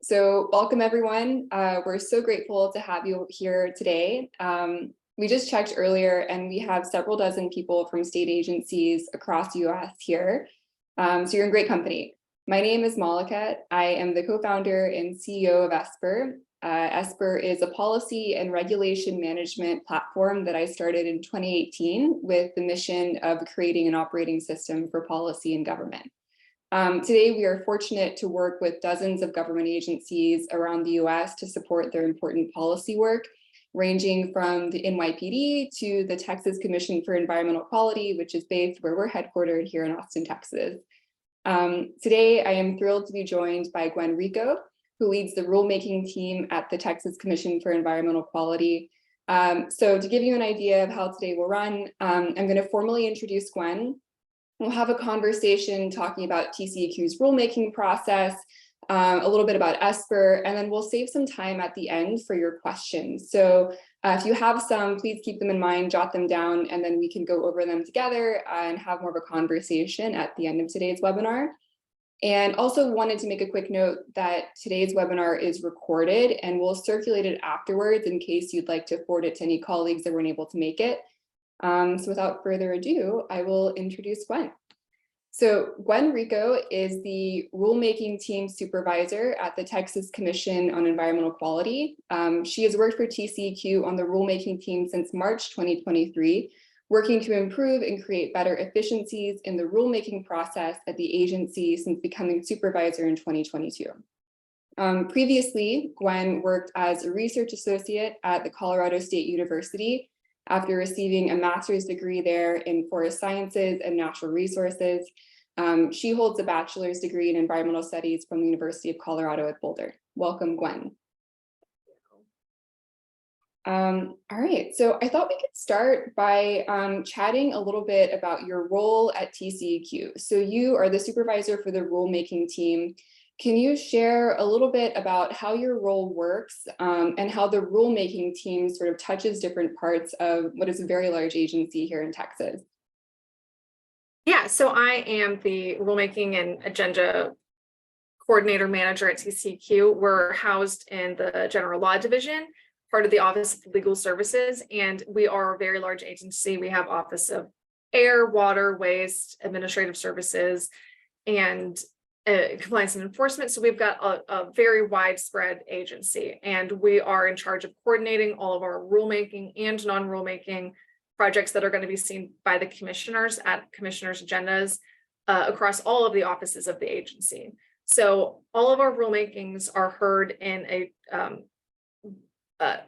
So welcome everyone. We're so grateful to have you here today. We just checked earlier and we have several dozen people from state agencies across the US here. So you're in great company. My name is Malika. I am the co-founder and CEO of Esper. Esper is a policy and regulation management platform that I started in 2018 with the mission of creating an operating system for policy and government. Today, we are fortunate to work with dozens of government agencies around the US to support their important policy work, ranging from the NYPD to the Texas Commission for Environmental Quality, which is based where we're headquartered here in Austin, Texas. Today, I am thrilled to be joined by Gwen Ricco, who leads the rulemaking team at the Texas Commission for Environmental Quality. So to give you an idea of how today will run, I'm going to formally introduce Gwen. We'll have a conversation talking about TCEQ's rulemaking process, a little bit about Esper, and then we'll save some time at the end for your questions. So if you have some, please keep them in mind, jot them down, and then we can go over them together and have more of a conversation at the end of today's webinar. And also wanted to make a quick note that today's webinar is recorded and we'll circulate it afterwards in case you'd like to forward it to any colleagues that weren't able to make it. So without further ado, I will introduce Gwen. So Gwen Ricco is the rulemaking team supervisor at the Texas Commission on Environmental Quality. She has worked for TCEQ on the rulemaking team since March 2023, working to improve and create better efficiencies in the rulemaking process at the agency since becoming supervisor in 2022. Previously, Gwen worked as a research associate at the Colorado State University after receiving a master's degree there in forest sciences and natural resources. She holds a bachelor's degree in environmental studies from the University of Colorado at Boulder. Welcome, Gwen. All right, so I thought we could start by chatting a little bit about your role at TCEQ. So you are the supervisor for the rulemaking team. Can you share a little bit about how your role works and how the rulemaking team sort of touches different parts of what is a very large agency here in Texas? Yeah, so I am the rulemaking and agenda coordinator manager at TCEQ. We're housed in the General Law Division, part of the Office of Legal Services, and we are a very large agency. We have Office of Air, Water, Waste, Administrative Services, and compliance and enforcement. So we've got a very widespread agency, and we are in charge of coordinating all of our rulemaking and non-rulemaking projects that are going to be seen by the commissioners at commissioners' agendas across all of the offices of the agency. So all of our rulemakings are heard in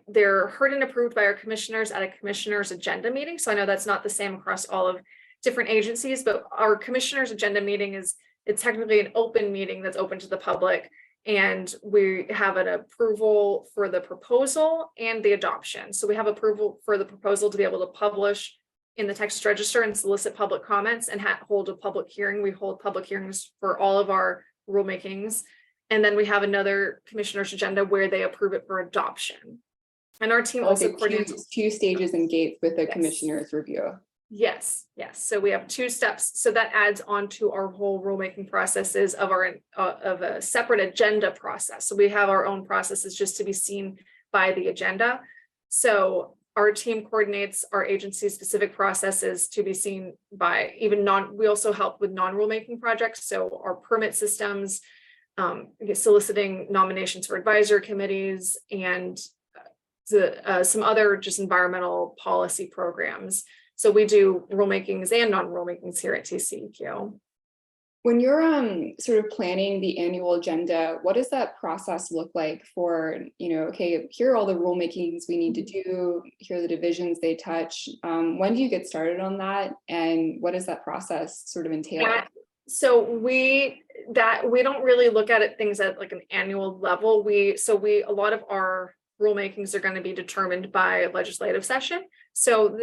they're heard and approved by our commissioners at a commissioner's agenda meeting. So I know that's not the same across all of different agencies, but our commissioner's agenda meeting it's technically an open meeting that's open to the public, and we have an approval for the proposal and the adoption. So we have approval for the proposal to be able to publish in the Texas Register and solicit public comments and hold a public hearing. We hold public hearings for all of our rulemakings. And then we have another commissioner's agenda where they approve it for adoption. And our team also coordinates two stages and gates with the commissioner's review. Yes. So we have two steps. So that adds on to our whole rulemaking processes of a separate agenda process. So we have our own processes just to be seen by the agenda. So our team coordinates our agency specific processes to be seen by we also help with non-rulemaking projects. So our permit systems, soliciting nominations for advisory committees, and some other just environmental policy programs. So we do rulemakings and non-rulemakings here at TCEQ. When you're sort of planning the annual agenda, what does that process look like for, okay, here are all the rulemakings we need to do, here are the divisions they touch. When do you get started on that? And what does that process sort of entail? So we don't really look at things at like an annual level. A lot of our rulemakings are going to be determined by legislative session. So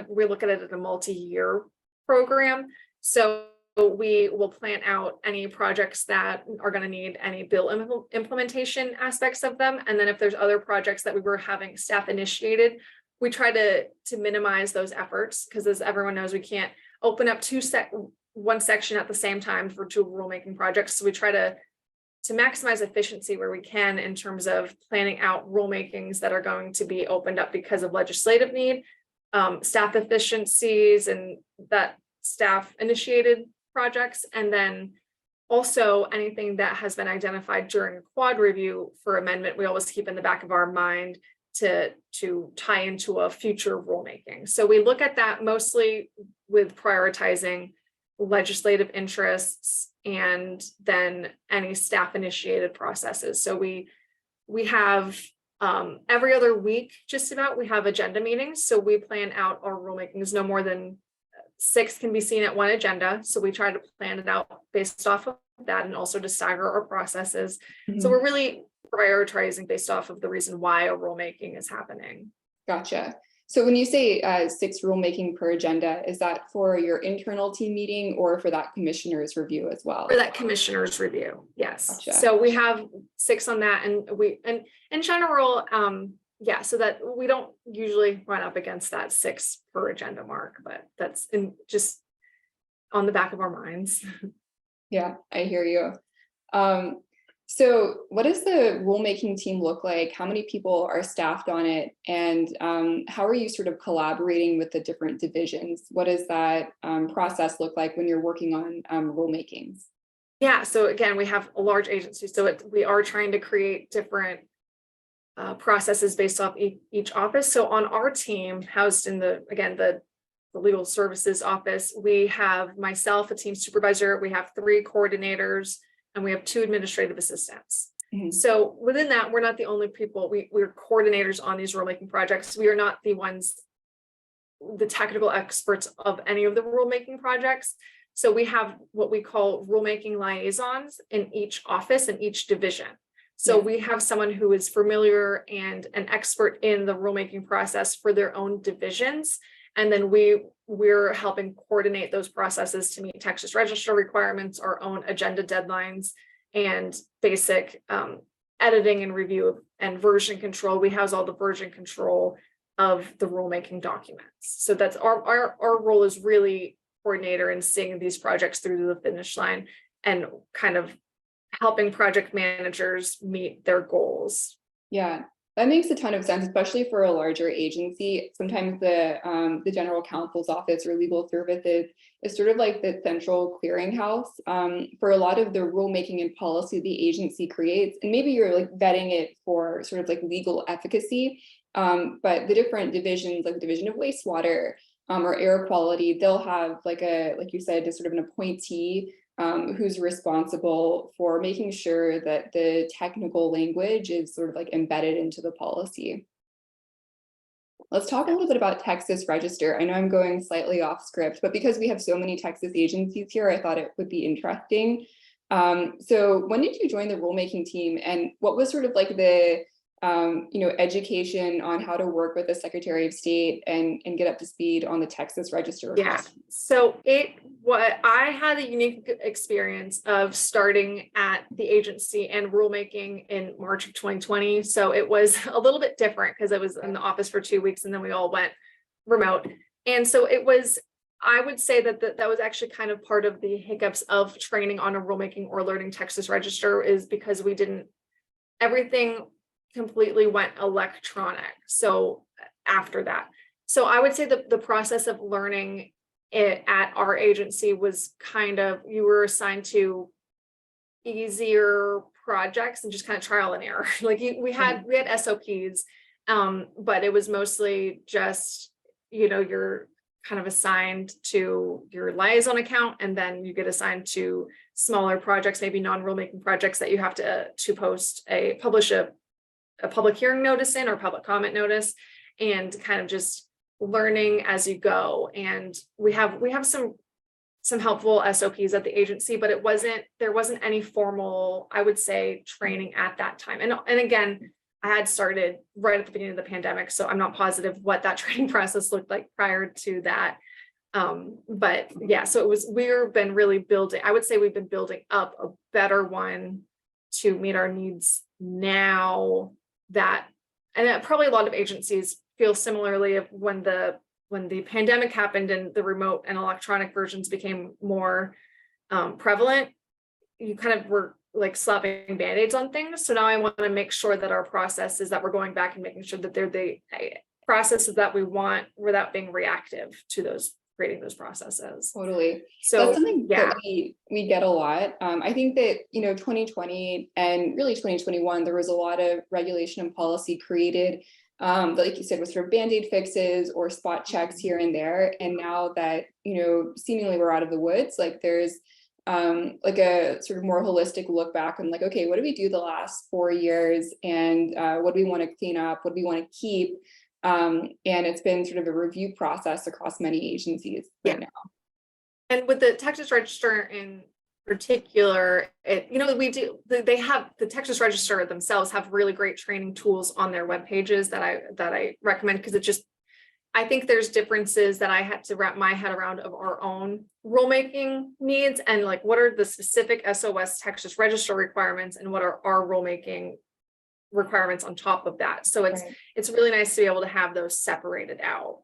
we look at it as a multi-year program. So we will plan out any projects that are going to need any bill implementation aspects of them. And then if there's other projects that we were having staff initiated, we try to minimize those efforts, because as everyone knows, we can't open up one section at the same time for two rulemaking projects. So we try to maximize efficiency where we can in terms of planning out rulemakings that are going to be opened up because of legislative need, staff efficiencies and that staff initiated projects, and then also anything that has been identified during a quad review for amendment, we always keep in the back of our mind to tie into a future rulemaking. So we look at that mostly with prioritizing legislative interests and then any staff initiated processes. So we have every other week, just about, we have agenda meetings. So we plan out our rulemakings. No more than 6 can be seen at one agenda. So we try to plan it out based off of that and also to stagger our processes. Mm-hmm. So we're really prioritizing based off of the reason why a rulemaking is happening. Gotcha. So when you say 6 rulemaking per agenda, is that for your internal team meeting or for that commissioner's review as well? For that commissioner's review, yes. Gotcha. So we have 6 on that, and we, and in general, yeah, so that we don't usually run up against that 6 per agenda mark, but that's just on the back of our minds. Yeah, I hear you. So what does the rulemaking team look like? How many people are staffed on it? And how are you sort of collaborating with the different divisions? What does that process look like when you're working on rulemakings? Yeah, so again, we have a large agency, so we are trying to create different processes based off each office. So on our team, housed in the legal services office, we have myself, a team supervisor, we have 3 coordinators, and we have 2 administrative assistants. Mm-hmm. So within that, we're not the only people, we're coordinators on these rulemaking projects. We are not the technical experts of any of the rulemaking projects. So we have what we call rulemaking liaisons in each office and each division. So we have someone who is familiar and an expert in the rulemaking process for their own divisions. And then we're helping coordinate those processes to meet Texas Register requirements, our own agenda deadlines, and basic editing and review and version control. We house all the version control of the rulemaking documents. So that's our role is really coordinator and seeing these projects through to the finish line and kind of helping project managers meet their goals. Yeah. That makes a ton of sense, especially for a larger agency. Sometimes the general counsel's office or legal services is sort of like the central clearinghouse for a lot of the rulemaking and policy the agency creates. And maybe you're like vetting it for sort of like legal efficacy, but the different divisions, like the division of wastewater or air quality, they'll have like you said, just sort of an appointee who's responsible for making sure that the technical language is sort of like embedded into the policy. Let's talk a little bit about Texas Register. I know I'm going slightly off script, but because we have so many Texas agencies here, I thought it would be interesting. So when did you join the rulemaking team, and what was sort of like the education on how to work with the Secretary of State and get up to speed on the Texas Register? Yeah, so I had a unique experience of starting at the agency and rulemaking in March of 2020. So it was a little bit different because I was in the office for 2 weeks and then we all went remote. And so it was, I would say that was actually kind of part of the hiccups of training on a rulemaking or learning Texas Register, is because everything completely went electronic. So after that, so I would say that the process of learning it at our agency was kind of, you were assigned to easier projects and just kind of trial and error. Like we had SOPs, but it was mostly just, you're kind of assigned to your liaison account, and then you get assigned to smaller projects, maybe non-rulemaking projects that you have to publish a public hearing notice in or public comment notice, and kind of just learning as you go. And we have some helpful SOPs at the agency, but there wasn't any formal, I would say, training at that time. And again, I had started right at the beginning of the pandemic, so I'm not positive what that training process looked like prior to that. But yeah, so we've been really building, I would say we've been building up a better one to meet our needs now. And probably a lot of agencies feel similarly of when the pandemic happened and the remote and electronic versions became more prevalent. You kind of were like slapping band-aids on things. So now I want to make sure that our processes, that we're going back and making sure that they're the processes that we want without being reactive to those, creating those processes. Totally. So That's something yeah, that we get a lot. I think that, 2020 and really 2021, there was a lot of regulation and policy created that, like you said, was sort of band-aid fixes or spot checks here and there. And now that, seemingly we're out of the woods, like there's like a sort of more holistic look back and like, okay, what did we do the last 4 years? And what do we want to clean up? What do we want to keep? And it's been sort of a review process across many agencies right now. and with the Texas Register in particular, they have the Texas Register themselves have really great training tools on their web pages that I recommend, because I think there's differences that I had to wrap my head around of our own rulemaking needs, and like what are the specific SOS Texas Register requirements and what are our rulemaking requirements on top of that. So it's really nice to be able to have those separated out.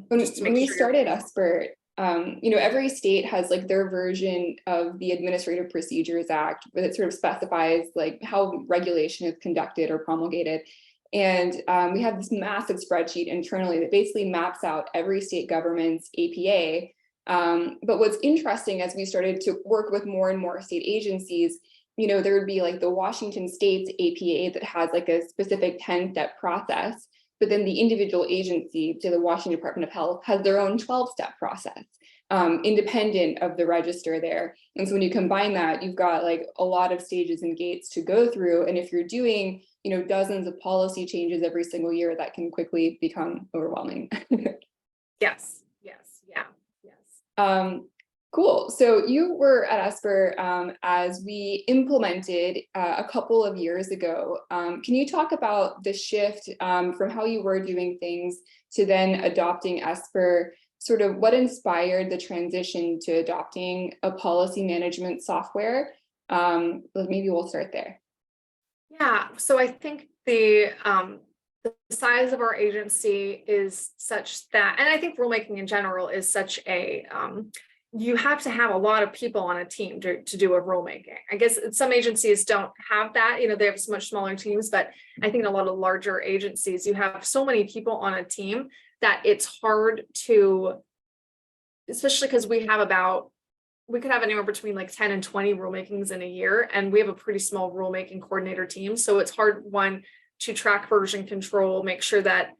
When we started Esper, every state has like their version of the Administrative Procedures Act that sort of specifies like how regulation is conducted or promulgated. And we have this massive spreadsheet internally that basically maps out every state government's APA. But what's interesting, as we started to work with more and more state agencies, there would be like the Washington State's APA that has like a specific 10-step process, but then the individual agency, to the Washington Department of Health, has their own 12-step process, independent of the register there. And so when you combine that, you've got like a lot of stages and gates to go through. And if you're doing, dozens of policy changes every single year, that can quickly become overwhelming. Yes. Cool. So you were at Esper as we implemented a couple of years ago. Can you talk about the shift from how you were doing things to then adopting Esper? Sort of what inspired the transition to adopting a policy management software? Maybe we'll start there. Yeah. So I think the size of our agency is such that, and I think rulemaking in general is such a you have to have a lot of people on a team to do a rulemaking. I guess some agencies don't have that, they have much smaller teams, but I think in a lot of larger agencies, you have so many people on a team that it's hard to, especially because we could have anywhere between like 10 and 20 rulemakings in a year, and we have a pretty small rulemaking coordinator team. So it's hard, one, to track version control, make sure that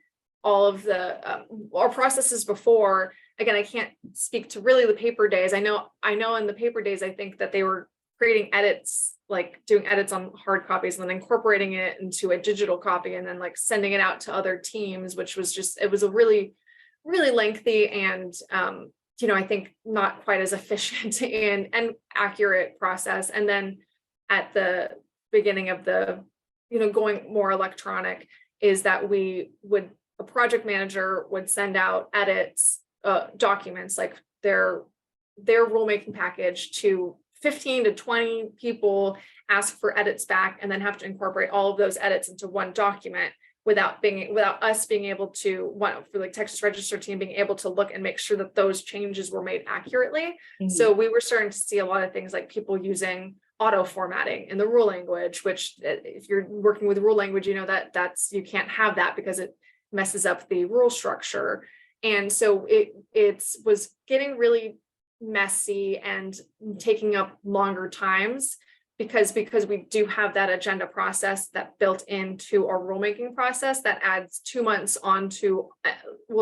all of the our processes before, again, I can't speak to really the paper days. I know in the paper days, I think that they were creating edits, like doing edits on hard copies and then incorporating it into a digital copy and then like sending it out to other teams, which was it was a really, really lengthy and, I think not quite as efficient and accurate process. And then at the beginning of the, going more electronic, is that a project manager would send out edits, documents, like their rulemaking package to 15 to 20 people, ask for edits back, and then have to incorporate all of those edits into one document without us being able to, for like Texas Register team being able to look and make sure that those changes were made accurately. Mm-hmm. So we were starting to see a lot of things like people using auto formatting in the rule language, which if you're working with rule language, that's you can't have that because it messes up the rule structure. And so it was getting really messy and taking up longer times because we do have that agenda process that built into our rulemaking process that adds 2 months onto,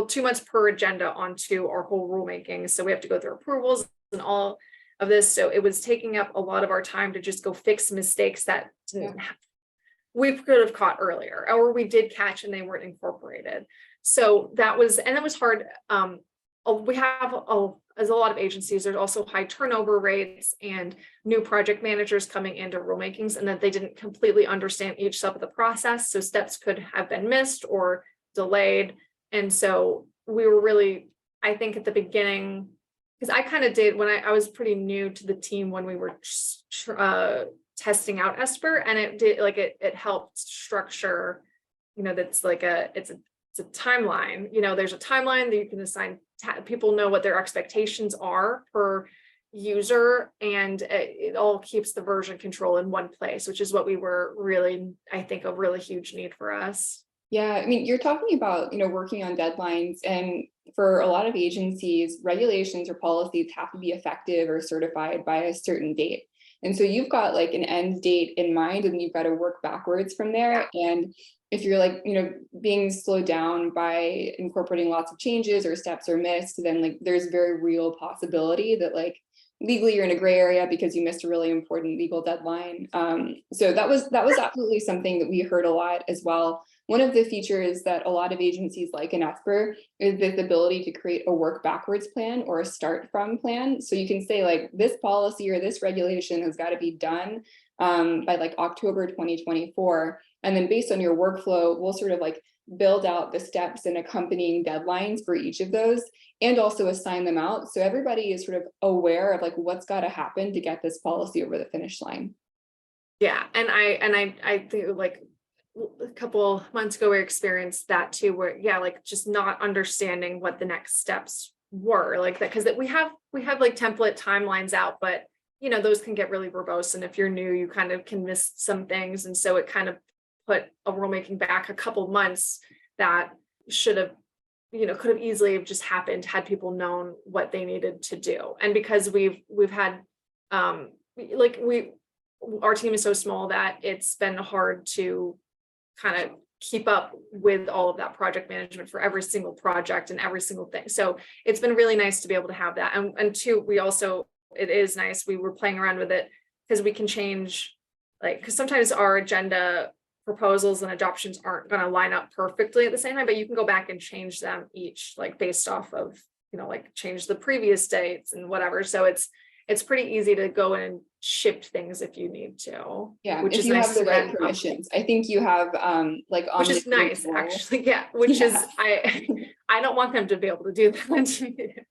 2 months per agenda onto our whole rulemaking. So we have to go through approvals and all of this. So it was taking up a lot of our time to just go fix mistakes that we could have caught earlier, or we did catch and they weren't incorporated. So that was hard. We have as a lot of agencies, there's also high turnover rates and new project managers coming into rulemakings, and that they didn't completely understand each step of the process. So steps could have been missed or delayed. And so we were really, I think at the beginning, because I kind of did when I was pretty new to the team when we were testing out Esper, and it helped structure, that's like it's a timeline. There's a timeline that you can assign. People know what their expectations are for user, and it all keeps the version control in one place, which is what we were really, I think, a really huge need for us. Yeah, I mean, you're talking about, working on deadlines, and for a lot of agencies, regulations or policies have to be effective or certified by a certain date. And so you've got like an end date in mind, and you've got to work backwards from there. And if you're like, being slowed down by incorporating lots of changes or steps are missed, then like there's very real possibility that like legally you're in a gray area because you missed a really important legal deadline. So that was absolutely something that we heard a lot as well. One of the features that a lot of agencies like in Esper is this ability to create a work backwards plan or a start from plan. So you can say like this policy or this regulation has got to be done by like October 2024. And then based on your workflow, we'll sort of like build out the steps and accompanying deadlines for each of those, and also assign them out. So everybody is sort of aware of like what's got to happen to get this policy over the finish line. Yeah, and I think like a couple months ago we experienced that too, where like just not understanding what the next steps were, like that, because we have like template timelines out, but those can get really verbose, and if you're new you kind of can miss some things, and so it kind of put a rulemaking back a couple months that should have could have easily have just happened had people known what they needed to do. And because we've had our team is so small that it's been hard to kind of keep up with all of that project management for every single project and every single thing. So it's been really nice to be able to have that. And two, it is nice, we were playing around with it because we can change, like, because sometimes our agenda proposals and adoptions aren't going to line up perfectly at the same time, but you can go back and change them each, like based off of, like change the previous dates and whatever. So it's pretty easy to go in and shift things if you need to. Yeah, which if is you nice have the right permissions. I think you have like which is nice actually. Yeah, which is I don't want them to be able to do that.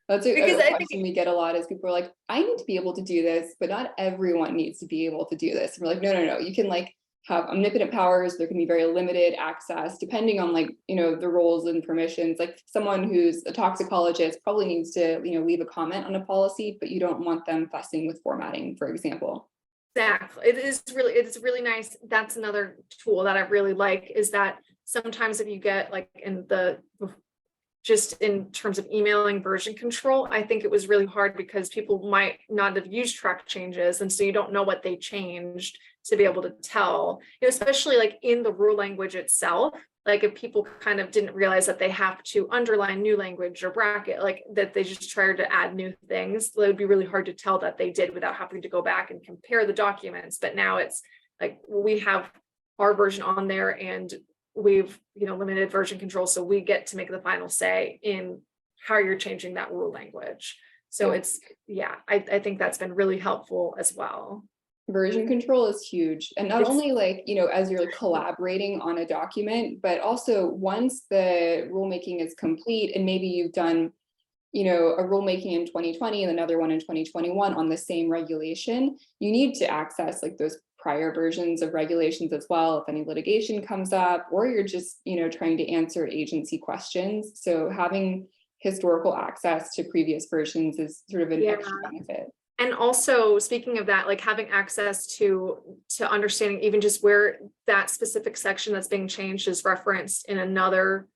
That's a Because I question think we get a lot, is people are like, I need to be able to do this, but not everyone needs to be able to do this. And we're like, no, you can like have omnipotent powers. There can be very limited access depending on like, the roles and permissions. Like someone who's a toxicologist probably needs to, leave a comment on a policy, but you don't want them fussing with formatting, for example. exactly, it's really nice. That's another tool that I really like, is that sometimes if you get like just in terms of emailing version control, I think it was really hard because people might not have used track changes, and so you don't know what they changed to be able to tell, especially like in the rule language itself. Like if people kind of didn't realize that they have to underline new language or bracket, like that they just tried to add new things, it would be really hard to tell that they did without having to go back and compare the documents. But now it's like we have our version on there, and we've limited version control, so we get to make the final say in how you're changing that rule language. So it's I think that's been really helpful as well. Version control is huge, and not only like as you're collaborating on a document, but also once the rulemaking is complete and maybe you've done a rulemaking in 2020 and another one in 2021 on the same regulation, you need to access like those prior versions of regulations as well if any litigation comes up, or you're just trying to answer agency questions. So having historical access to previous versions is sort of an extra benefit. And also, speaking of that, like having access to understanding even just where that specific section that's being changed is referenced in another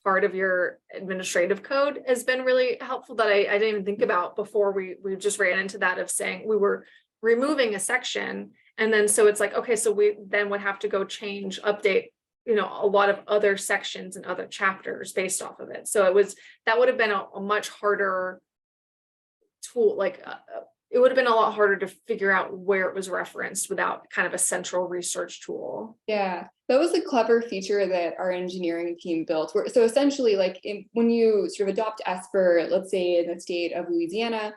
part of your administrative code has been really helpful, that I didn't even think about before. We just ran into that, of saying we were removing a section, and then so it's like, okay, so we then would have to go update a lot of other sections and other chapters based off of it. So that would have been a much harder tool, like it would have been a lot harder to figure out where it was referenced without kind of a central research tool. Yeah, that was a clever feature that our engineering team built. So essentially, like when you sort of adopt Esper, let's say in the state of Louisiana,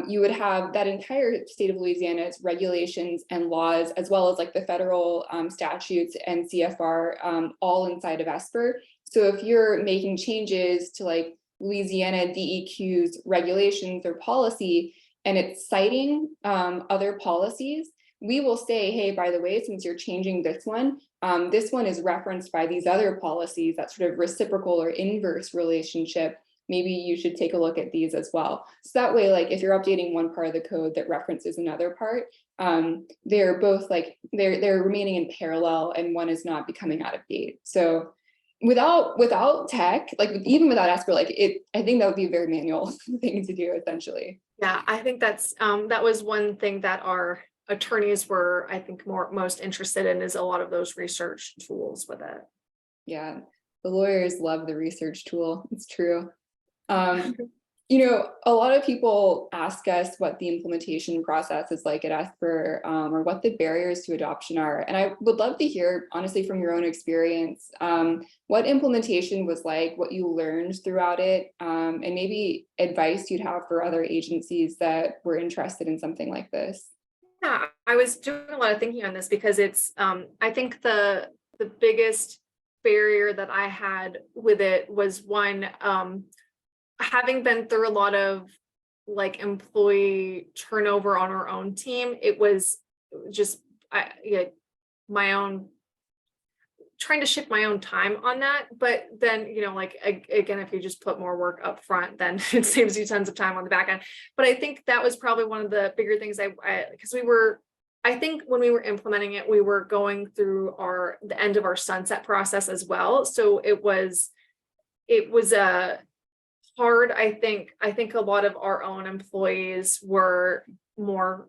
you would have that entire state of Louisiana's regulations and laws, as well as like the federal statutes and CFR, all inside of Esper. So if you're making changes to like Louisiana DEQ's regulations or policy, and it's citing other policies, we will say, hey, by the way, since you're changing this one is referenced by these other policies, that sort of reciprocal or inverse relationship. maybe you should take a look at these as well. So that way, like if you're updating one part of the code that references another part, they're both like, they're remaining in parallel and one is not becoming out of date. So without tech, like even without Esper, like I think that would be a very manual thing to do essentially. Yeah, I think that's that was one thing that our attorneys were, I think, most interested in, is a lot of those research tools with it. Yeah, the lawyers love the research tool. It's true. You know, a lot of people ask us what the implementation process is like at Esper, or what the barriers to adoption are. And I would love to hear, honestly, from your own experience, what implementation was like, what you learned throughout it, and maybe advice you'd have for other agencies that were interested in something like this. Yeah, I was doing a lot of thinking on this because it's, I think the biggest barrier that I had with it was one, having been through a lot of like employee turnover on our own team. It was just my own, trying to shift my own time on that. But then, you know, like again, if you just put more work up front, then it saves you tons of time on the back end. But I think that was probably one of the bigger things because I think when we were implementing it, we were going through the end of our sunset process as well. So it was a hard. I think a lot of our own employees were more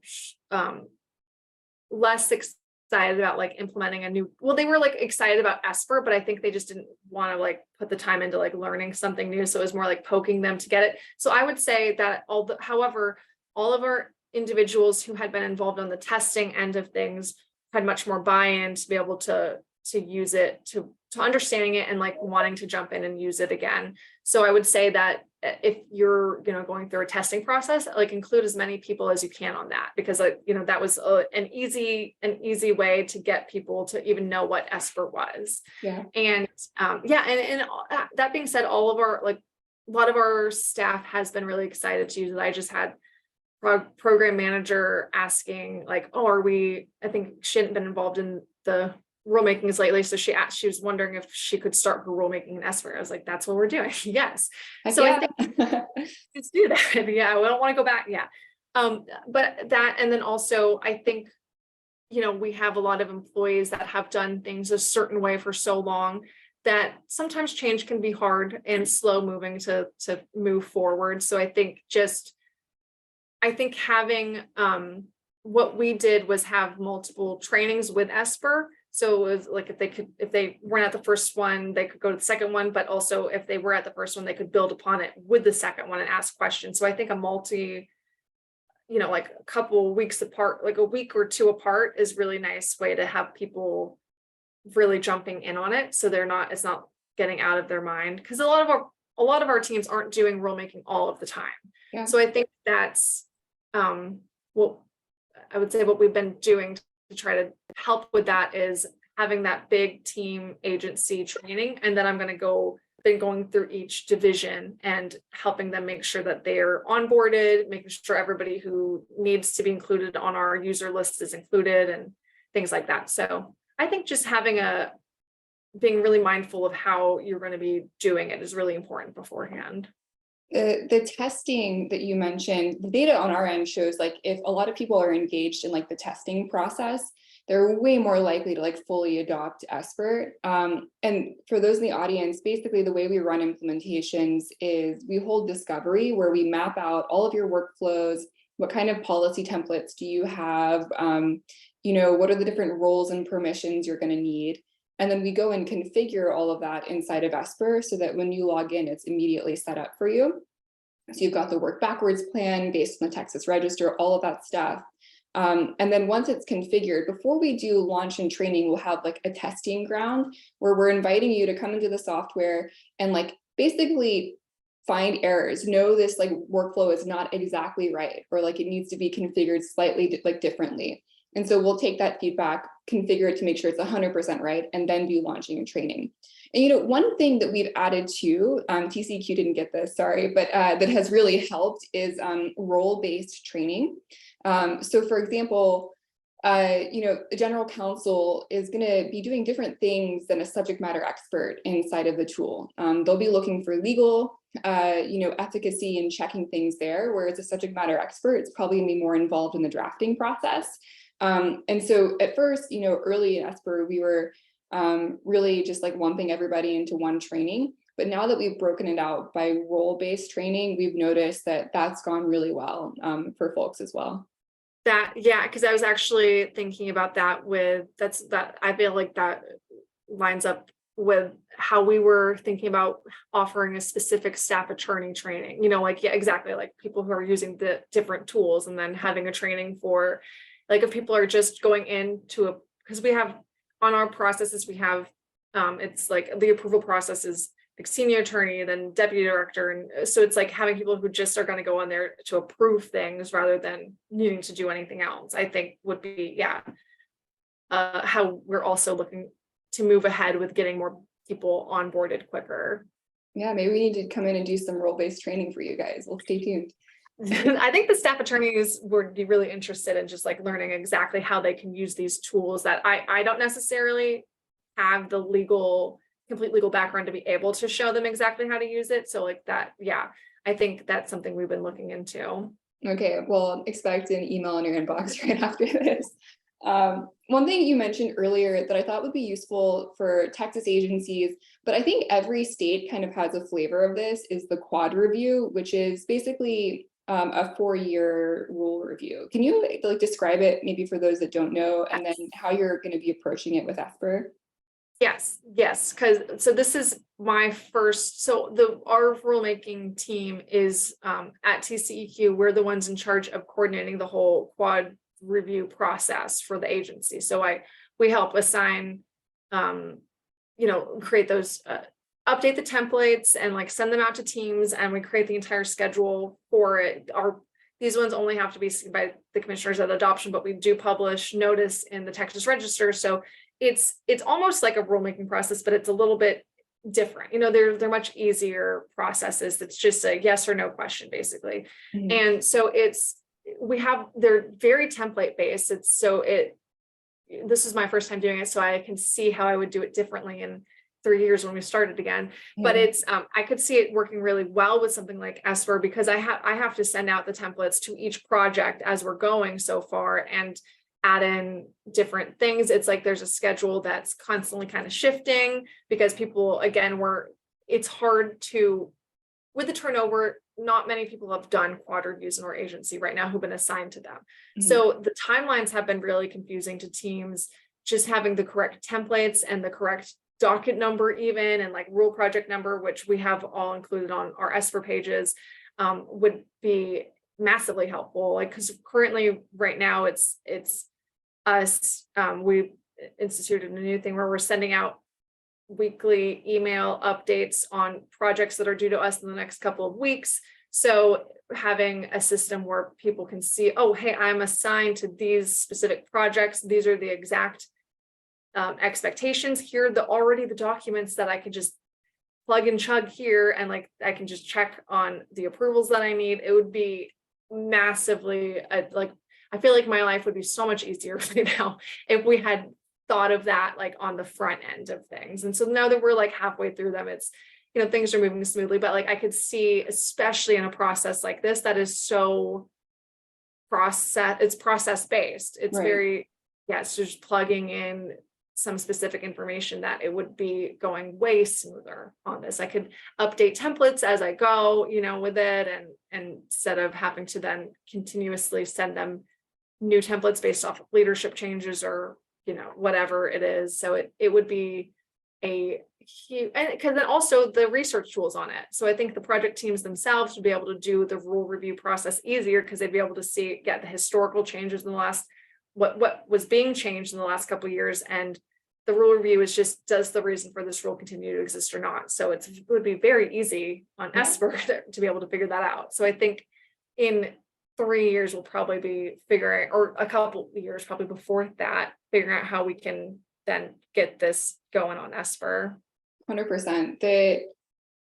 less excited about like implementing a new, well, they were like excited about Esper, but I think they just didn't want to like put the time into like learning something new. So it was more like poking them to get it. So I would say that however, all of our individuals who had been involved on the testing end of things had much more buy-in to be able to use it, to understanding it and like wanting to jump in and use it again. So I would say that if you're, you know, going through a testing process, like include as many people as you can on that, because like, you know, that was an easy way to get people to even know what Esper was. Yeah. And and that being said, all of our, like a lot of our staff has been really excited to use it. I just had program manager asking like, oh, I think she hadn't been involved in the rulemakings lately, so she was wondering if she could start her rulemaking in Esper. I was like, that's what we're doing. Yes. So yeah. I think let's do that. Yeah, we don't want to go back. Yeah. But that, and then also I think, you know, we have a lot of employees that have done things a certain way for so long that sometimes change can be hard and slow moving to move forward. So I think having what we did was have multiple trainings with Esper. So it was like if they weren't at the first one, they could go to the second one, but also if they were at the first one, they could build upon it with the second one and ask questions. So I think like a couple weeks apart, like a week or two apart, is really nice way to have people really jumping in on it. So it's not getting out of their mind, because a lot of our teams aren't doing rulemaking all of the time. Yeah. So I think that's what I would say what we've been doing to try to help with that is having that big team agency training. And then going through each division and helping them make sure that they're onboarded, making sure everybody who needs to be included on our user list is included and things like that. So I think just being really mindful of how you're going to be doing it is really important beforehand. The testing that you mentioned, the data on our end shows like if a lot of people are engaged in like the testing process, they're way more likely to like fully adopt Esper. And for those in the audience, basically the way we run implementations is we hold discovery where we map out all of your workflows. What kind of policy templates do you have? What are the different roles and permissions you're going to need? And then we go and configure all of that inside of Esper so that when you log in, it's immediately set up for you. So you've got the work backwards plan based on the Texas Register, all of that stuff. And then once it's configured, before we do launch and training, we'll have like a testing ground where we're inviting you to come into the software and like basically find errors, know this like workflow is not exactly right, or like it needs to be configured slightly like differently. And so we'll take that feedback, configure it to make sure it's 100% right, and then do launching and training. And one thing that we've added to, TCEQ didn't get this, sorry, but that has really helped is role-based training. So for example, the general counsel is going to be doing different things than a subject matter expert inside of the tool. They'll be looking for legal, efficacy and checking things there, whereas a subject matter expert is probably going to be more involved in the drafting process. And so at first, early in Esper, we were really just like lumping everybody into one training. But now that we've broken it out by role-based training, we've noticed that that's gone really well for folks as well. Because I was actually thinking about that I feel like that lines up with how we were thinking about offering a specific staff attorney training, exactly, like people who are using the different tools, and then having a training for, like, if people are just going into because we have on our processes, we have it's like the approval process is like senior attorney, then deputy director. And so it's like having people who just are going to go on there to approve things rather than needing to do anything else, I think would be, how we're also looking to move ahead with getting more people onboarded quicker. Yeah, maybe we need to come in and do some role-based training for you guys. Well, stay tuned. I think the staff attorneys would be really interested in just like learning exactly how they can use these tools that I don't necessarily have the complete legal background to be able to show them exactly how to use it. So like that, I think that's something we've been looking into. Okay, well, expect an email in your inbox right after this. One thing you mentioned earlier that I thought would be useful for Texas agencies, but I think every state kind of has a flavor of this, is the quad review, which is basically a 4-year rule review. Can you like describe it maybe for those that don't know, and then how you're going to be approaching it with Esper? Yes, because this is my first, our rulemaking team is at TCEQ. We're the ones in charge of coordinating the whole quad review process for the agency. So we help assign, create those, update the templates and like send them out to teams, and we create the entire schedule for it. These ones only have to be seen by the commissioners at adoption, but we do publish notice in the Texas Register. So it's almost like a rulemaking process, but it's a little bit different. They're much easier processes. It's just a yes or no question, basically. Mm-hmm. And so they're very template based. This is my first time doing it, so I can see how I would do it differently in 3 years when we started again. Mm-hmm. But I could see it working really well with something like Esper, because I have to send out the templates to each project as we're going so far and add in different things. It's like there's a schedule that's constantly kind of shifting, because people, again, it's hard to, with the turnover, not many people have done quad reviews in our agency right now who've been assigned to them. Mm-hmm. So the timelines have been really confusing to teams. Just having the correct templates and the correct docket number even, and like rule project number, which we have all included on our Esper pages, would be massively helpful. Like, because currently right now it's us, we instituted a new thing where we're sending out weekly email updates on projects that are due to us in the next couple of weeks. So having a system where people can see, oh, hey, I'm assigned to these specific projects. These are the exact expectations. Here are already the documents that I can just plug and chug here, and like I can just check on the approvals that I need. It would be massively I feel like my life would be so much easier right now if we had thought of that like on the front end of things. And so now that we're like halfway through them, it's, things are moving smoothly, but like I could see, especially in a process like this, that is so it's process based. It's right. It's just plugging in some specific information, that it would be going way smoother on this. I could update templates as I go, with it, and instead of having to then continuously send them new templates based off of leadership changes or, whatever it is. So it would be a huge, and because then also the research tools on it. So I think the project teams themselves would be able to do the rule review process easier, because they'd be able to get the historical changes in the last, what was being changed in the last couple of years. And the rule review is just, does the reason for this rule continue to exist or not? So it would be very easy on Esper to be able to figure that out. So I think in 3 years, we'll probably be figuring, or a couple of years probably before that, figuring out how we can then get this going on Esper. 100%.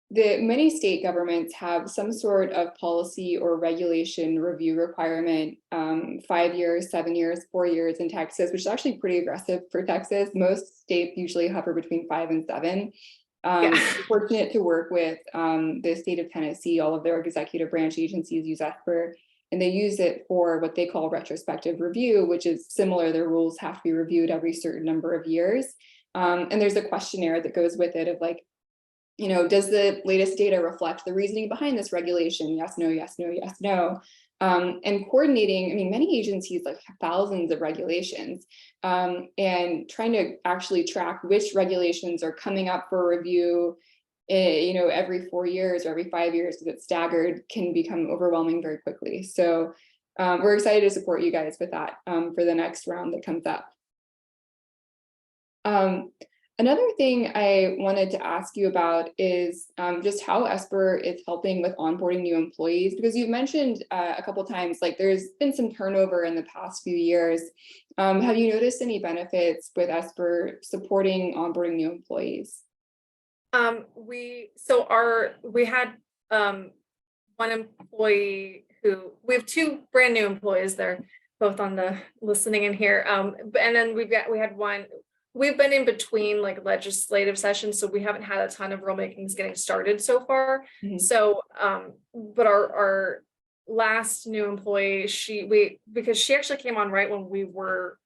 many state governments have some sort of policy or regulation review requirement, 5 years, 7 years, 4 years in Texas, which is actually pretty aggressive for Texas. Most states usually hover between 5 and 7. Yeah. Fortunate to work with the state of Tennessee. All of their executive branch agencies use Esper, and they use it for what they call retrospective review, which is similar. Their rules have to be reviewed every certain number of years. And there's a questionnaire that goes with it of like, does the latest data reflect the reasoning behind this regulation? Yes, no, yes, no, yes, no. And coordinating, I mean, many agencies like have thousands of regulations, and trying to actually track which regulations are coming up for review, every 4 years or every 5 years, because it's staggered, can become overwhelming very quickly. So we're excited to support you guys with that for the next round that comes up. Another thing I wanted to ask you about is just how Esper is helping with onboarding new employees, because you've mentioned a couple of times, like there's been some turnover in the past few years. Have you noticed any benefits with Esper supporting onboarding new employees? We had one employee we have 2 brand new employees. They're both on the listening in here. And then we had one. We've been in between like legislative sessions, so we haven't had a ton of rulemakings getting started so far. Mm-hmm. So, but our last new employee, because she actually came on right when we were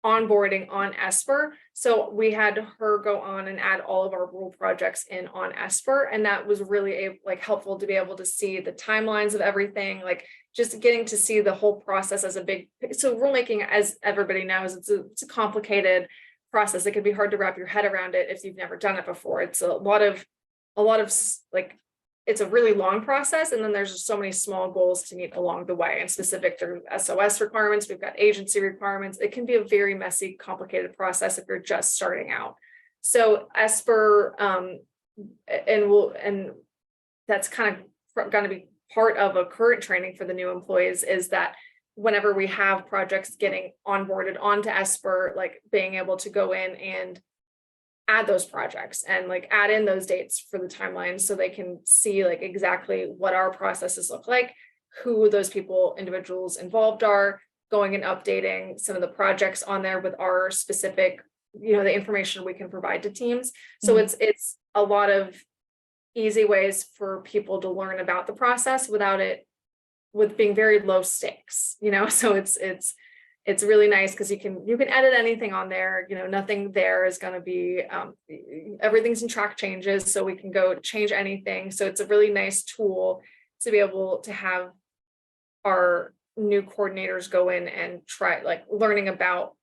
onboarding on Esper. So we had her go on and add all of our rule projects in on Esper. And that was really helpful to be able to see the timelines of everything, like just getting to see the whole process as so rulemaking, as everybody knows, it's a complicated process. It can be hard to wrap your head around it if you've never done it before. It's a lot of it's a really long process, and then there's just so many small goals to meet along the way, and specific to SOS requirements. We've got agency requirements. It can be a very messy, complicated process if you're just starting out. So Esper, and that's kind of going to be part of a current training for the new employees, is that whenever we have projects getting onboarded onto Esper, like being able to go in and add those projects and like add in those dates for the timeline, so they can see like exactly what our processes look like, who those individuals involved are, going and updating some of the projects on there with our specific, the information we can provide to teams. So it's a lot of easy ways for people to learn about the process with being very low stakes, so it's really nice because you can edit anything on there. Nothing there is going to be everything's in track changes, so we can go change anything. So it's a really nice tool to be able to have our new coordinators go in and try learning about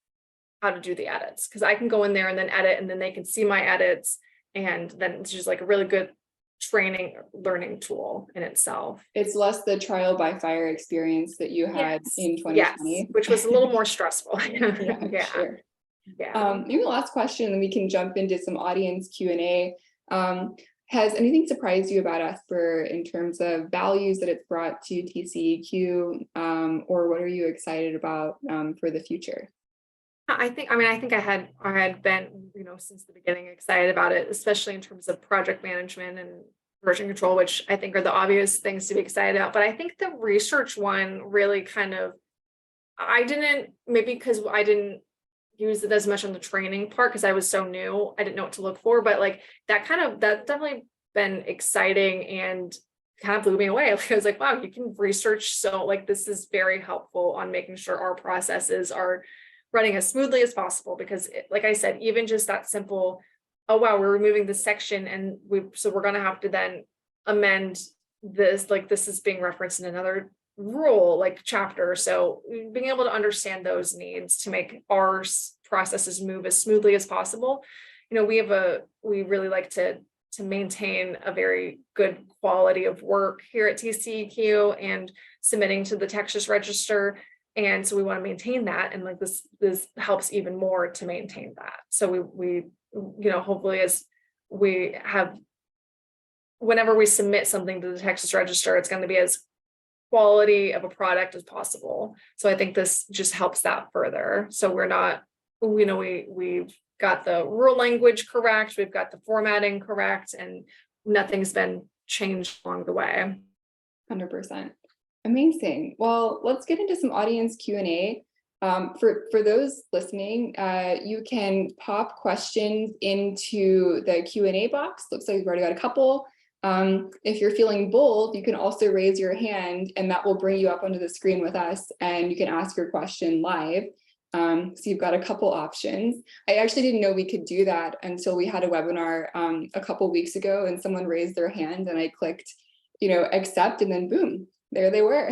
how to do the edits, because I can go in there and then edit, and then they can see my edits, and then it's just like a really good learning tool in itself. It's less the trial by fire experience that you had in 2020. Yes, which was a little more stressful. Yeah, sure. Maybe the last question, and we can jump into some audience Q&A. Has anything surprised you about Esper in terms of values that it's brought to TCEQ, or what are you excited about for the future? I think I had been, since the beginning excited about it, especially in terms of project management and version control, which I think are the obvious things to be excited about. But I think the research one really maybe because I didn't use it as much on the training part because I was so new, I didn't know what to look for, but like that's definitely been exciting and kind of blew me away. I was like, wow, you can research. So this is very helpful on making sure our processes are running as smoothly as possible, because like I said, even just that simple, oh wow, we're removing this section, and we're going to have to then amend this, like this is being referenced in another rule chapter. So being able to understand those needs to make our processes move as smoothly as possible. We really like to maintain a very good quality of work here at TCEQ and submitting to the Texas Register. And so we want to maintain that, and this helps even more to maintain that. So we hopefully, as we have, whenever we submit something to the Texas Register, it's going to be as quality of a product as possible. So I think this just helps that further. So we're not, we've got the rule language correct, we've got the formatting correct, and nothing's been changed along the way. 100%. Amazing. Well, let's get into some audience Q&A. For those listening, you can pop questions into the Q&A box. Looks like we've already got a couple. If you're feeling bold, you can also raise your hand and that will bring you up onto the screen with us and you can ask your question live. So you've got a couple options. I actually didn't know we could do that until we had a webinar a couple weeks ago and someone raised their hand and I clicked, accept, and then boom, there they were.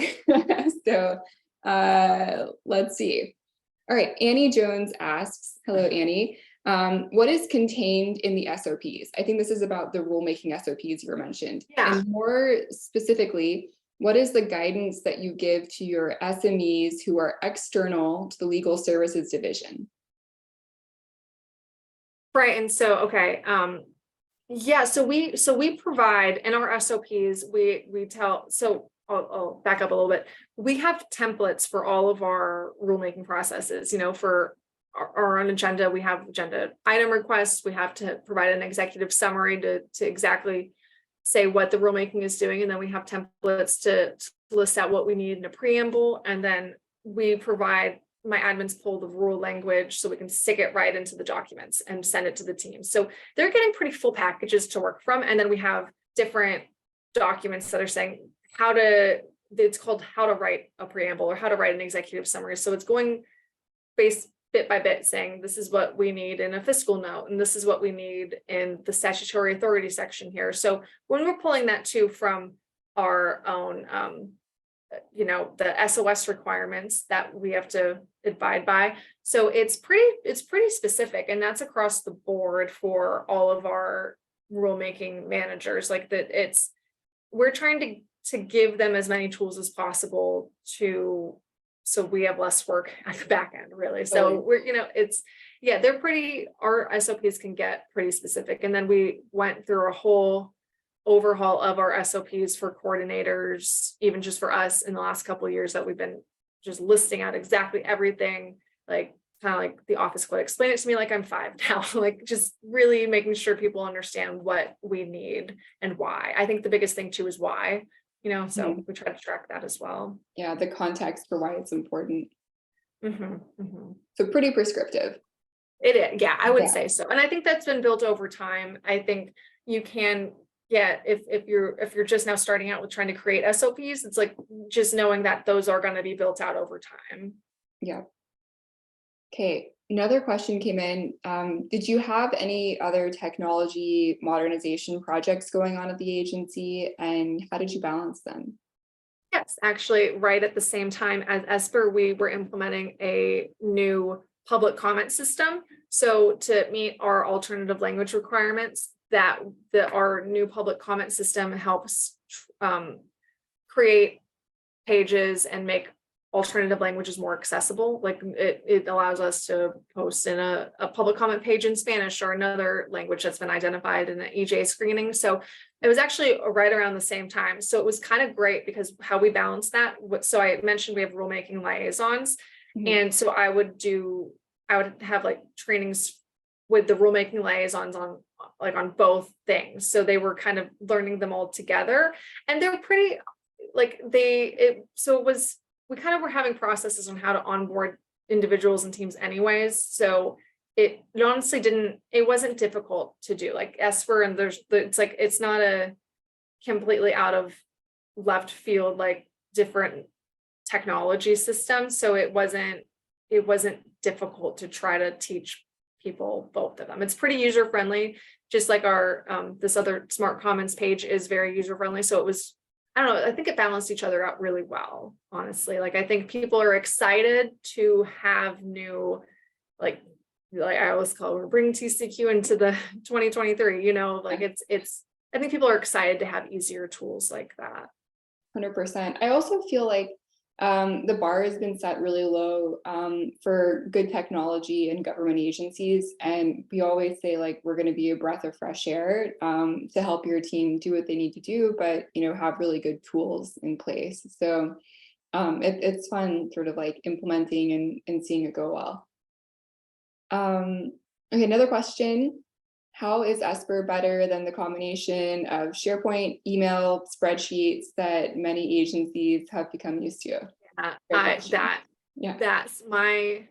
So let's see. All right, Annie Jones asks, hello, Annie. What is contained in the SOPs? I think this is about the rulemaking SOPs you were mentioned. Yeah. And more specifically, what is the guidance that you give to your SMEs who are external to the legal services division? Right, and so, okay, yeah, so we provide in our SOPs, we tell, so I'll back up a little bit. We have templates for all of our rulemaking processes, for our own agenda, we have agenda item requests, we have to provide an executive summary to exactly say what the rulemaking is doing, and then we have templates to list out what we need in a preamble, and then we provide, my admins pull the rule language so we can stick it right into the documents and send it to the team. So they're getting pretty full packages to work from, and then we have different documents that are saying it's called how to write a preamble or how to write an executive summary. So it's going bit by bit saying this is what we need in a fiscal note and this is what we need in the statutory authority section here. So when we're pulling that too from our own the SOS requirements that we have to abide by, so it's pretty specific, and that's across the board for all of our rulemaking managers. Like that, we're trying to give them as many tools as possible so we have less work at the back end, really. So we're, they're our SOPs can get pretty specific. And then we went through a whole overhaul of our SOPs for coordinators, even just for us in the last couple of years, that we've been just listing out exactly everything, like kind of like the office quote, explain it to me like I'm 5 now, like just really making sure people understand what we need and why. I think the biggest thing too is why. So we try to track that as well. Yeah, the context for why it's important. Mm-hmm. So pretty prescriptive. It is, yeah, I would say so. And I think that's been built over time. I think you can get, if you're just now starting out with trying to create SOPs, it's like just knowing that those are going to be built out over time. Yeah. Okay. Another question came in. Did you have any other technology modernization projects going on at the agency, and how did you balance them? Yes, actually, right at the same time as Esper, we were implementing a new public comment system. So to meet our alternative language requirements, our new public comment system helps create pages and make alternative languages more accessible. Like it allows us to post in a public comment page in Spanish or another language that's been identified in the EJ screening. So it was actually right around the same time. So it was kind of great because how we balance that. So I mentioned we have rulemaking liaisons. Mm-hmm. And so I would have like trainings with the rulemaking liaisons on both things. So they were kind of learning them all together, and they're pretty we kind of were having processes on how to onboard individuals and teams anyways. So it honestly it wasn't difficult to do, like Esper, and it's not a completely out of left field, like different technology system. So it wasn't difficult to try to teach people both of them. It's pretty user friendly, just like our this other smart comments page is very user friendly. So it was, I don't know, I think it balanced each other out really well, honestly. Like I think people are excited to have new, like I always call it, we're bringing TCEQ into the 2023, I think people are excited to have easier tools like that. 100%. I also feel like the bar has been set really low for good technology in government agencies. And we always say, like, we're going to be a breath of fresh air to help your team do what they need to do, but, have really good tools in place. So it's fun sort of like implementing and seeing it go well. Okay, another question. How is Esper better than the combination of SharePoint, email, spreadsheets that many agencies have become used to? Great question. Yeah. That's my,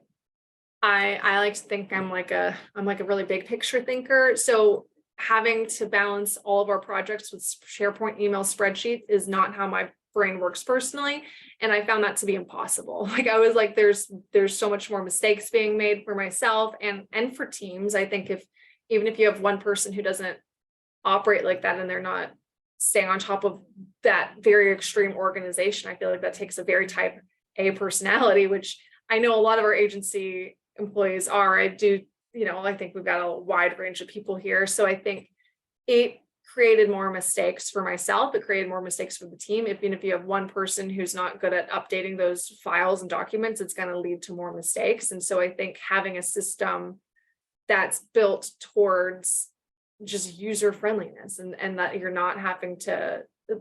I like to think I'm like a really big picture thinker. So having to balance all of our projects with SharePoint, email, spreadsheets is not how my brain works personally. And I found that to be impossible. Like I was like, there's so much more mistakes being made for myself and for teams. I think even if you have one person who doesn't operate like that and they're not staying on top of that very extreme organization, I feel like that takes a very type A personality, which I know a lot of our agency employees are. I do, I think we've got a wide range of people here. So I think it created more mistakes for myself. It created more mistakes for the team. Even if you have one person who's not good at updating those files and documents, it's going to lead to more mistakes. And so I think having a system that's built towards just user friendliness and that you're not having to, I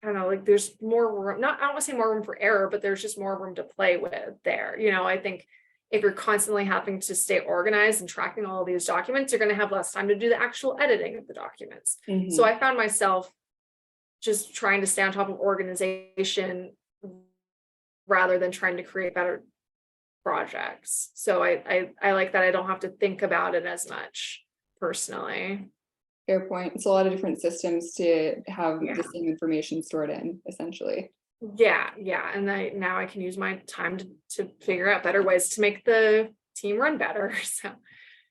don't know, like there's more room, I don't want to say more room for error, but there's just more room to play with there. I think if you're constantly having to stay organized and tracking all of these documents, you're going to have less time to do the actual editing of the documents. So I found myself just trying to stay on top of organization rather than trying to create better projects. So I like that I don't have to think about it as much personally. Fair point. It's a lot of different systems to have the same information stored in, essentially. Yeah. And now I can use my time to figure out better ways to make the team run better. So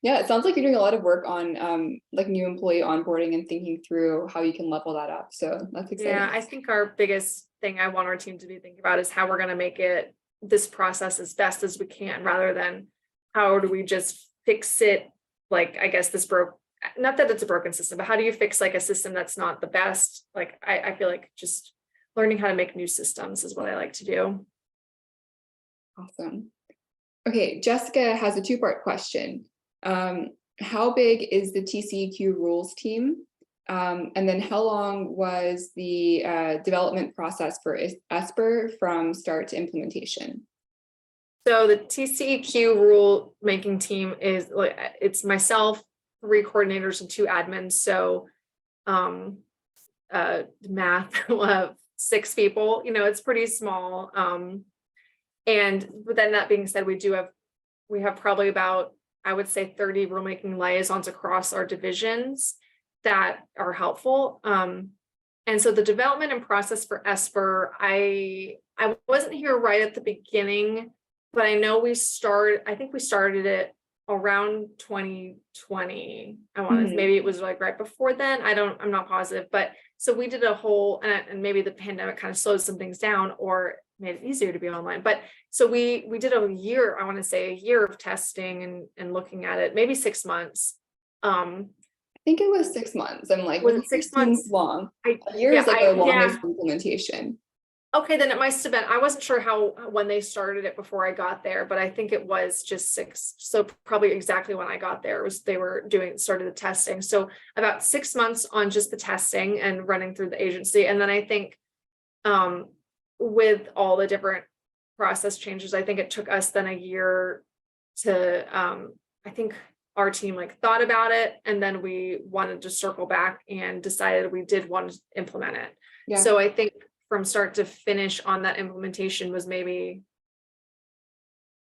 yeah, it sounds like you're doing a lot of work on like new employee onboarding and thinking through how you can level that up. So that's exciting. Yeah, I think our biggest thing I want our team to be thinking about is how we're going to make this process as best as we can, rather than how do we just fix it. Like, I guess not that it's a broken system, but how do you fix like a system that's not the best? Like, I feel like just learning how to make new systems is what I like to do. Awesome. Okay, Jessica has a two-part question. How big is the TCEQ rules team? And then how long was the development process for Esper from start to implementation? So the TCEQ rule making team is like, it's myself, 3 coordinators and 2 admins. So math, we'll have 6 people, it's pretty small. But then that being said, we have probably about, I would say 30 rulemaking liaisons across our divisions that are helpful. And so the development and process for Esper, I wasn't here right at the beginning, but I know I think we started it around 2020. I want to, maybe it was like right before then. I'm not positive, but so we did a whole, and maybe the pandemic kind of slowed some things down or made it easier to be online. But so we did a year, I want to say a year of testing and looking at it, maybe 6 months. I think it was 6 months. I'm like, was it 6 months? Long. A year is like the longest implementation. Okay, then it must have been. I wasn't sure when they started it before I got there, but I think it was just 6. So probably exactly when I got there they were started the testing. So about 6 months on just the testing and running through the agency. And then I think with all the different process changes, I think it took us then a year to, I think our team thought about it, and then we wanted to circle back and decided we did want to implement it. Yeah. So I think from start to finish on that implementation was maybe,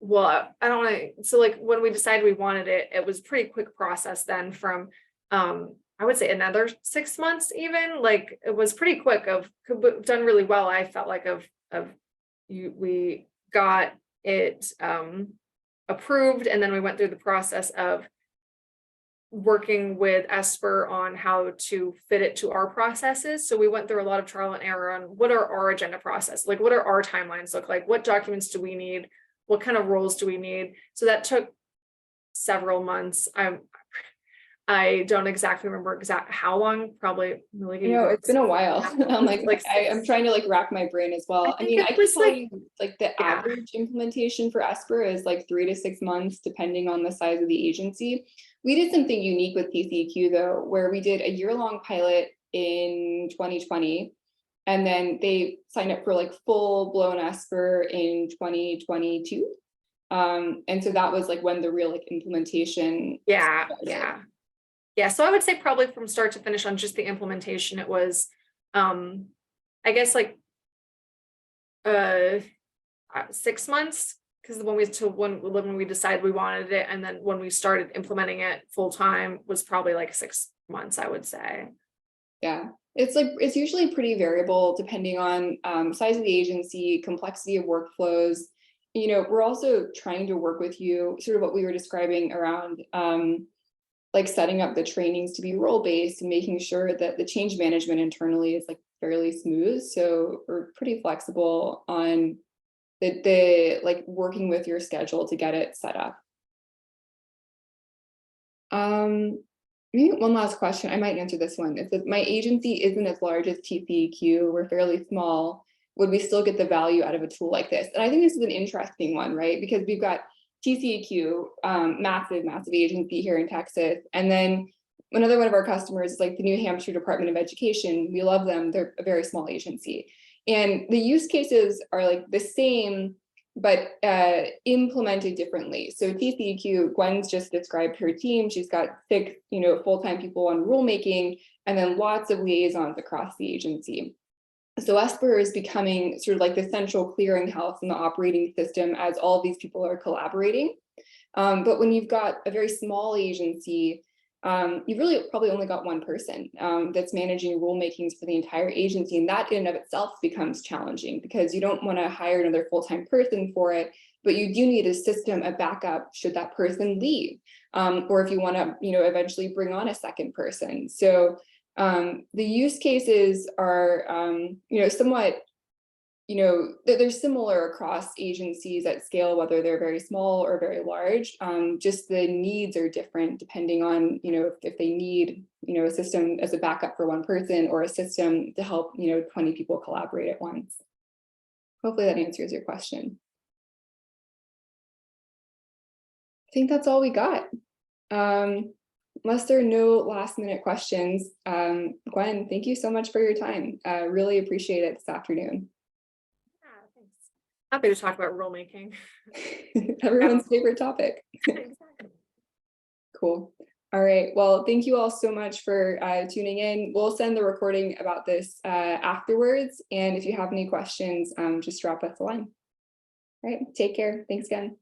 I don't want to, so when we decided we wanted it, it was a pretty quick process then from, I would say another 6 months even, it was pretty quick done really well. I felt like we got it approved, and then we went through the process of working with Esper on how to fit it to our processes. So we went through a lot of trial and error on what are our agenda process, what are our timelines look like, what documents do we need, what kind of roles do we need. So that took several months. I don't exactly remember how long, probably it's been a while. I'm trying to wrap my brain as well. I can tell you the average implementation for Esper is 3 to 6 months, depending on the size of the agency. We did something unique with TCEQ though, where we did a year-long pilot in 2020, and then they signed up for full-blown Esper in 2022. And so that was when the real implementation started. Yeah, so I would say probably from start to finish on just the implementation, it was, I guess like 6 months, because when we decided we wanted it, and then when we started implementing it full time was probably like 6 months, I would say. Yeah, it's usually pretty variable depending on size of the agency, complexity of workflows. We're also trying to work with you, sort of what we were describing around like setting up the trainings to be role-based and making sure that the change management internally is like fairly smooth. So we're pretty flexible on the like working with your schedule to get it set up. Maybe one last question. I might answer this one. It says, my agency isn't as large as TCEQ. We're fairly small. Would we still get the value out of a tool like this? And I think this is an interesting one, right? Because we've got TCEQ, massive agency here in Texas. And then another one of our customers is like the New Hampshire Department of Education. We love them. They're a very small agency. And the use cases are like the same, but implemented differently. So TCEQ, Gwen's just described her team. She's got 6, full-time people on rulemaking, and then lots of liaisons across the agency. So Esper is becoming sort of like the central clearinghouse in the operating system as all of these people are collaborating. But when you've got a very small agency, you've really probably only got one person that's managing rulemakings for the entire agency. And that in and of itself becomes challenging because you don't want to hire another full-time person for it, but you do need a system, a backup should that person leave, or if you want to, eventually bring on a second person. So the use cases are, somewhat, they're similar across agencies at scale, whether they're very small or very large. Just the needs are different depending on, if they need, a system as a backup for one person or a system to help, 20 people collaborate at once. Hopefully that answers your question. I think that's all we got. Unless there are no last minute questions, Gwen, thank you so much for your time. Really appreciate it this afternoon. Yeah, thanks. Happy to talk about rulemaking. Everyone's favorite topic. Exactly. Cool. All right. Well, thank you all so much for tuning in. We'll send the recording about this afterwards. And if you have any questions, just drop us a line. All right. Take care. Thanks again.